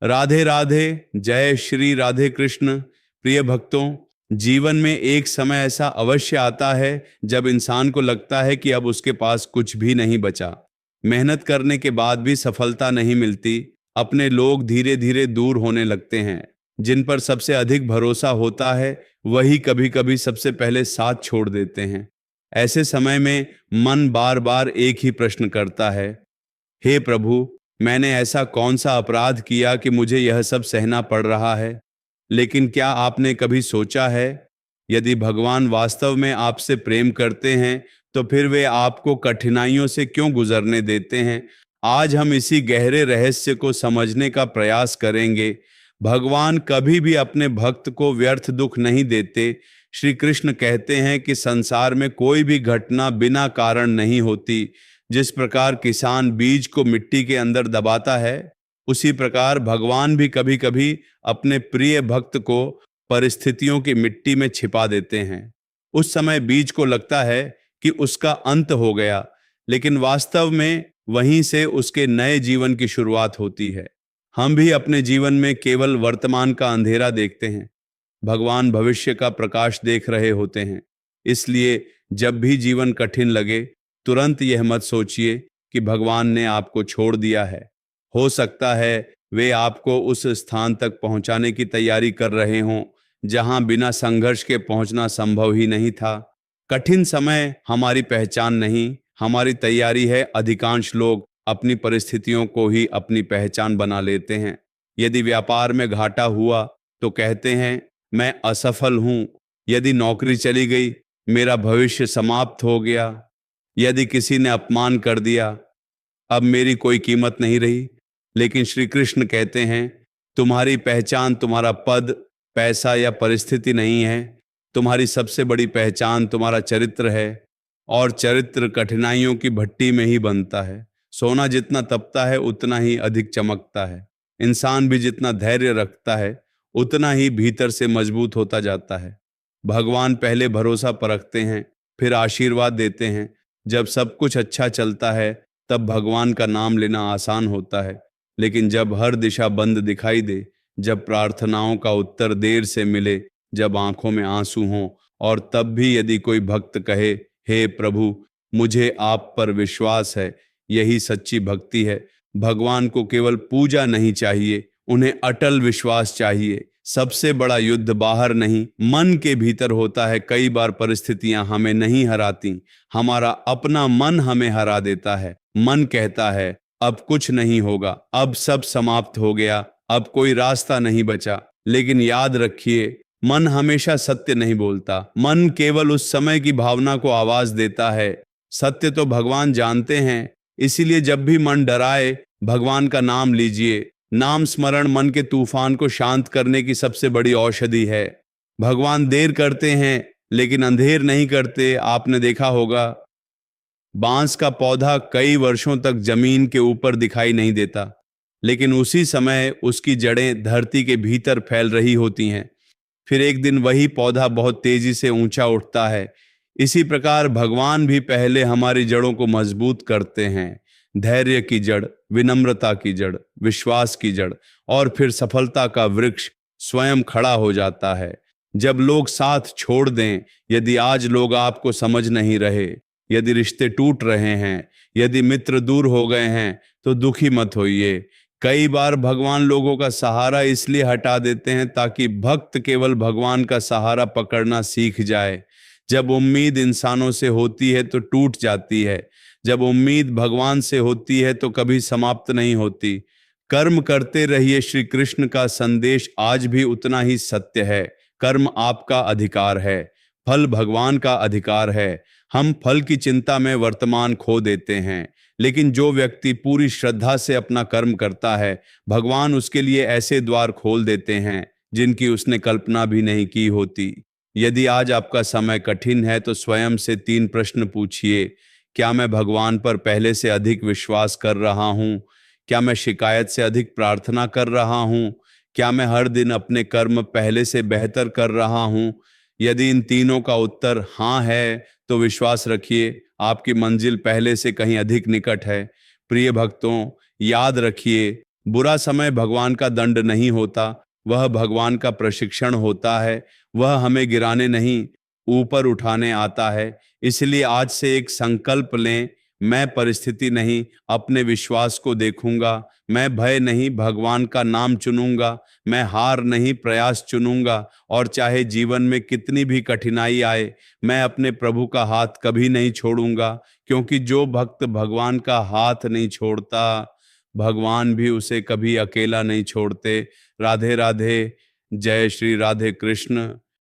राधे राधे, जय श्री राधे कृष्ण। प्रिय भक्तों, जीवन में एक समय ऐसा अवश्य आता है जब इंसान को लगता है कि अब उसके पास कुछ भी नहीं बचा। मेहनत करने के बाद भी सफलता नहीं मिलती। अपने लोग धीरे धीरे दूर होने लगते हैं। जिन पर सबसे अधिक भरोसा होता है वही कभी कभी सबसे पहले साथ छोड़ देते हैं। ऐसे समय में मन बार बार एक ही प्रश्न करता है, हे प्रभु, मैंने ऐसा कौन सा अपराध किया कि मुझे यह सब सहना पड़ रहा है। लेकिन क्या आपने कभी सोचा है, यदि भगवान वास्तव में आपसे प्रेम करते हैं तो फिर वे आपको कठिनाइयों से क्यों गुजरने देते हैं। आज हम इसी गहरे रहस्य को समझने का प्रयास करेंगे। भगवान कभी भी अपने भक्त को व्यर्थ दुख नहीं देते। श्री कृष्ण कहते हैं कि संसार में कोई भी घटना बिना कारण नहीं होती। जिस प्रकार किसान बीज को मिट्टी के अंदर दबाता है, उसी प्रकार भगवान भी कभी कभी अपने प्रिय भक्त को परिस्थितियों की मिट्टी में छिपा देते हैं। उस समय बीज को लगता है कि उसका अंत हो गया, लेकिन वास्तव में वहीं से उसके नए जीवन की शुरुआत होती है। हम भी अपने जीवन में केवल वर्तमान का अंधेरा देखते हैं। भगवान भविष्य का प्रकाश देख रहे होते हैं। इसलिए जब भी जीवन कठिन लगे, तुरंत यह मत सोचिए कि भगवान ने आपको छोड़ दिया है। हो सकता है वे आपको उस स्थान तक पहुंचाने की तैयारी कर रहे हों जहां बिना संघर्ष के पहुंचना संभव ही नहीं था। कठिन समय हमारी पहचान नहीं, हमारी तैयारी है। अधिकांश लोग अपनी परिस्थितियों को ही अपनी पहचान बना लेते हैं। यदि व्यापार में घाटा हुआ तो कहते हैं, मैं असफल हूं। यदि नौकरी चली गई, मेरा भविष्य समाप्त हो गया। यदि किसी ने अपमान कर दिया, अब मेरी कोई कीमत नहीं रही। लेकिन श्री कृष्ण कहते हैं, तुम्हारी पहचान तुम्हारा पद, पैसा या परिस्थिति नहीं है। तुम्हारी सबसे बड़ी पहचान तुम्हारा चरित्र है। और चरित्र कठिनाइयों की भट्टी में ही बनता है। सोना जितना तपता है उतना ही अधिक चमकता है। इंसान भी जितना धैर्य रखता है उतना ही भीतर से मजबूत होता जाता है। भगवान पहले भरोसा परखते हैं, फिर आशीर्वाद देते हैं। जब सब कुछ अच्छा चलता है तब भगवान का नाम लेना आसान होता है। लेकिन जब हर दिशा बंद दिखाई दे, जब प्रार्थनाओं का उत्तर देर से मिले, जब आंखों में आंसू हों, और तब भी यदि कोई भक्त कहे, हे प्रभु, मुझे आप पर विश्वास है, यही सच्ची भक्ति है। भगवान को केवल पूजा नहीं चाहिए, उन्हें अटल विश्वास चाहिए। सबसे बड़ा युद्ध बाहर नहीं, मन के भीतर होता है। कई बार परिस्थितियां हमें नहीं हराती, हमारा अपना मन हमें हरा देता है। मन कहता है, अब कुछ नहीं होगा, अब सब समाप्त हो गया, अब कोई रास्ता नहीं बचा। लेकिन याद रखिए, मन हमेशा सत्य नहीं बोलता। मन केवल उस समय की भावना को आवाज देता है। सत्य तो भगवान जानते हैं। इसीलिए जब भी मन डराए, भगवान का नाम लीजिए। नाम स्मरण मन के तूफान को शांत करने की सबसे बड़ी औषधि है। भगवान देर करते हैं लेकिन अंधेर नहीं करते। आपने देखा होगा, बांस का पौधा कई वर्षों तक जमीन के ऊपर दिखाई नहीं देता, लेकिन उसी समय उसकी जड़ें धरती के भीतर फैल रही होती हैं। फिर एक दिन वही पौधा बहुत तेजी से ऊंचा उठता है। इसी प्रकार भगवान भी पहले हमारी जड़ों को मजबूत करते हैं। धैर्य की जड़, विनम्रता की जड़, विश्वास की जड़, और फिर सफलता का वृक्ष स्वयं खड़ा हो जाता है। जब लोग साथ छोड़ दें, यदि आज लोग आपको समझ नहीं रहे, यदि रिश्ते टूट रहे हैं, यदि मित्र दूर हो गए हैं, तो दुखी मत होइए। कई बार भगवान लोगों का सहारा इसलिए हटा देते हैं ताकि भक्त केवल भगवान का सहारा पकड़ना सीख जाए। जब उम्मीद इंसानों से होती है तो टूट जाती है। जब उम्मीद भगवान से होती है तो कभी समाप्त नहीं होती। कर्म करते रहिए, श्री कृष्ण का संदेश आज भी उतना ही सत्य है। कर्म आपका अधिकार है, फल भगवान का अधिकार है। हम फल की चिंता में वर्तमान खो देते हैं, लेकिन जो व्यक्ति पूरी श्रद्धा से अपना कर्म करता है, भगवान उसके लिए ऐसे द्वार खोल देते हैं जिनकी उसने कल्पना भी नहीं की होती। यदि आज आपका समय कठिन है तो स्वयं से 3 प्रश्न पूछिए। क्या मैं भगवान पर पहले से अधिक विश्वास कर रहा हूँ? क्या मैं शिकायत से अधिक प्रार्थना कर रहा हूँ? क्या मैं हर दिन अपने कर्म पहले से बेहतर कर रहा हूँ? यदि इन तीनों का उत्तर हाँ है तो विश्वास रखिए, आपकी मंजिल पहले से कहीं अधिक निकट है। प्रिय भक्तों, याद रखिए, बुरा समय भगवान का दंड नहीं होता, वह भगवान का प्रशिक्षण होता है। वह हमें गिराने नहीं, ऊपर उठाने आता है। इसलिए आज से एक संकल्प लें, मैं परिस्थिति नहीं, अपने विश्वास को देखूंगा। मैं भय नहीं, भगवान का नाम चुनूंगा। मैं हार नहीं, प्रयास चुनूंगा। और चाहे जीवन में कितनी भी कठिनाई आए, मैं अपने प्रभु का हाथ कभी नहीं छोड़ूंगा, क्योंकि जो भक्त भगवान का हाथ नहीं छोड़ता, भगवान भी उसे कभी अकेला नहीं छोड़ते। राधे राधे। जय श्री राधे कृष्ण।